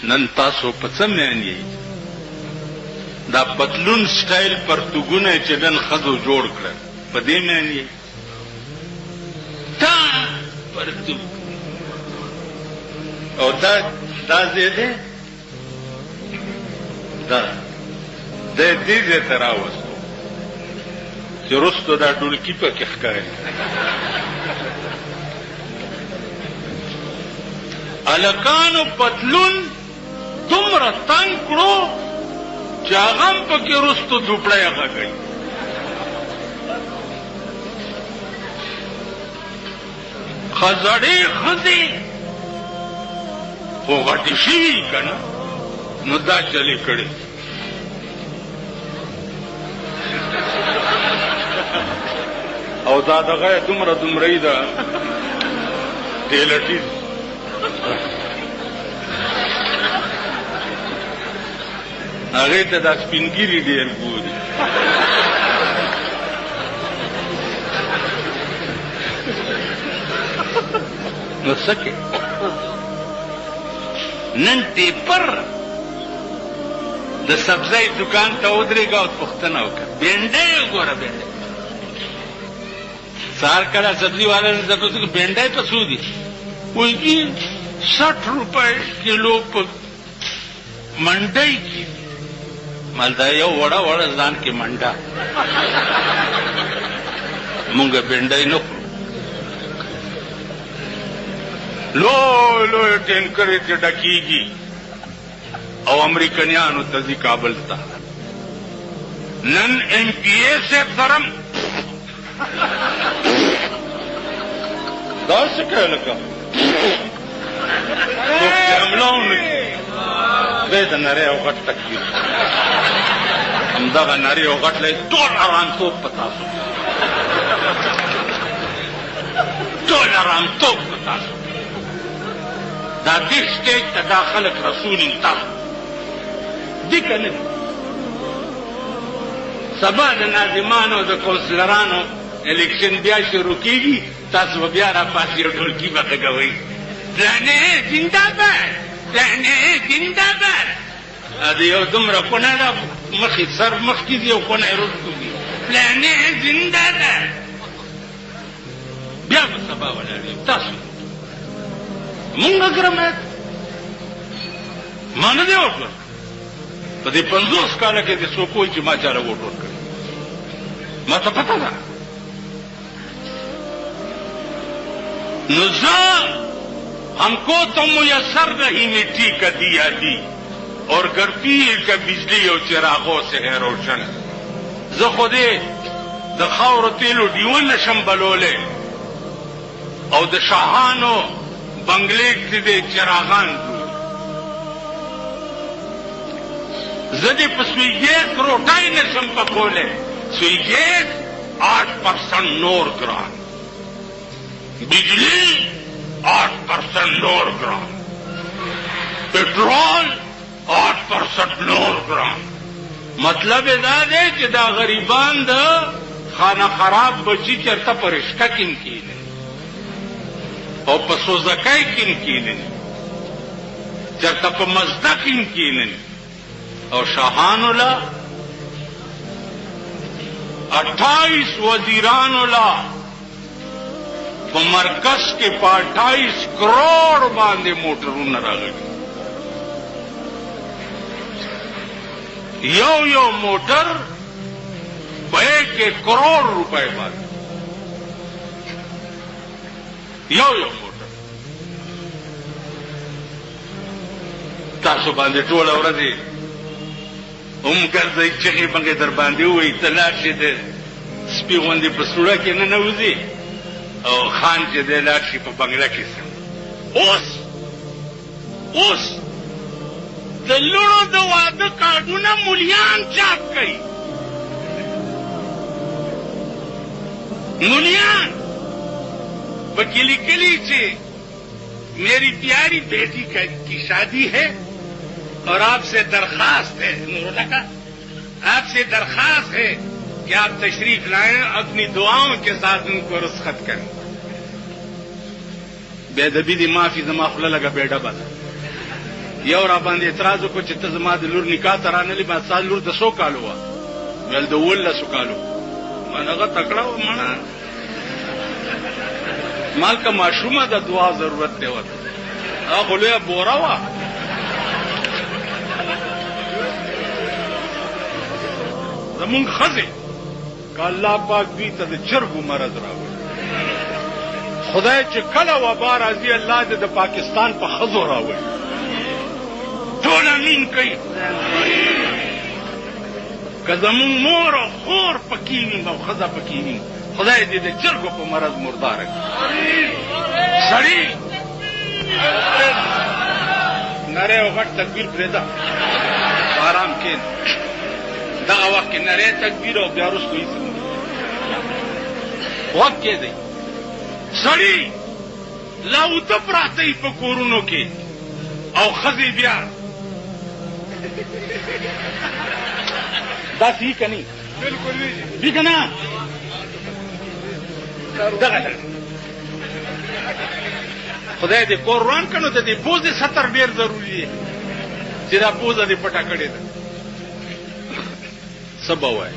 نن تاسو په څه معنی دا پتلون سټایل پرتګونه چې نن خزو جوړ کړل په دې معنی تا پرتګ او دا زیاده دا د دې ځای ته راوستو چې رستو دا ډولکی پکې ښکاري الکانو پتلون دومره تنګ کړو چې هغه هم پکې رستو دوپړی غږوي خزړې ښځې خو غټې شوي که نه نو دا چلې کړې او دا دغه دومره دومرهی ده ټیلټي هغې ته دا سپینګیري ډېر ګوري نو څه کې نن ټیپر د سبزۍ دکان ته ودرېږه او پوښتنه وکړه بینډۍ وګوره بینډۍ سهار کله سبزي والا نه زه پوښتنه بینډۍ په څو دي وایي جي 60 روپۍ کیلو په منډۍ کې مالدا یو وړه وړه ځان کې منډه مونږ بینډۍ نه خورو لوی ټینکرې ته ډکېږي او امریکنیانو ته ځي کابل ته نن ایم پی اے صاحب سره دا څه کوي لکه څوک چې حمله ونه کړي دی د نرۍ او غټ تکلیف همدغه نرۍ او غټ لی ټول ارامتوب په تاسو ټول ارامتوب په تاسو دا دې سټیج ته دا خلک رسولي تاسو دي که نه دي سبا د ناظمانو د کونسلرانو الیکشن بیا شروع کېږي تاسو به بیا راپاسې یو ډولکي به غږوئ پلانې زنده‌باد پلانې زنده‌باد د یو دومره کونه ده مخې سر مخکې دي او کونه یې رستو دي پلانې زنده‌باد بیا به سبا ولاړ یم تاسو مونږ ګرمت ما نه دی وکړ په دې 50 کاله کې د څوک وایي چې ما چاله ووټ ورکړی ما ته پته ده نو زه ہم کو تو میسر نہیں مٹی کا دیا دی اور گرپیر کا بجلی اور چراغوں سے ہے روشن زه خو دې د خاورو تیلو ډیون نشم بلولی او د شاهانو بنگلې کې دې چراغان زه دې په سویګیت روټۍ نشم پکولی سویګیت 8% نور ګران بجلی 8% نور ګران پټرول 8% نور ګران مطلب دا دی چې دا غریبان د خانه خراب بچي چېرته په رشته کې کېني او په سوزکۍ کې کېني چېرته په مزده کې کېني او شاهانو له 28 وزیرانو له په مرکز کې په 28 کروڑ باندې موټرونه راغلي یو موټر په 1 کروڑ روپۍ باندې یو موټر تاسو باندې ټوله ورځ هم ګرځئ چغې بنګې در باندې ووایي ته لاړ شې د سپي غوندې په سوړه کې ننوځې او خان چې دی لاړ شي په بنګله کې اوس د لوڼو د واده کارډونه مولیان چاپ کوي مولیان پکې لیکلي چې میری پیاری بیٹی کی شادی ہے اور آپ سے درخواست ہے آپ سے درخواست ہے کہ آپ تشریف لائیں اپنی دعاؤں کے ساتھ ان کو رخصت کریں بے ادبی دی معافی زما خوله لگا بیٹا بنا یو را باندې اعتراض وکړ چې ته زما د لور نکاح ته رانلې، ما ستا لور د 100 کالو وه، ویل د 18 کالو. من هغه تکړه وه مړه، ما که ماشومه د دعا ضرورت دی ورته، هغه خو لویه بوره وه. زمونږ ښځې که الله پاک دوی ته د چرګو مرض راوړي، خدای چې کله وبا راځي الله دې د پاکستان په ښځو راوړي. ټول امین کوي. که زمونږ مور او خور پکې وي او ښځه پکې وي، خدای دې د چرګو په مرض مرداره کړي. سړي نری او غټ تکبیر پرېږده، آرام کښېنه. دغه وخت کې نری تکبیر او بیا وروسته هېڅ نه وخت کېدی. سړي لا اوته پراته یي په کورونو کې او ښځې بیا دا صحیح که نه وي که نه؟ دغه خدای دې کور روان کړه نو د دې پوزې سطر ډېر ضروري دی چې دا پوزه دې پټه کړې ده. څه به وایې؟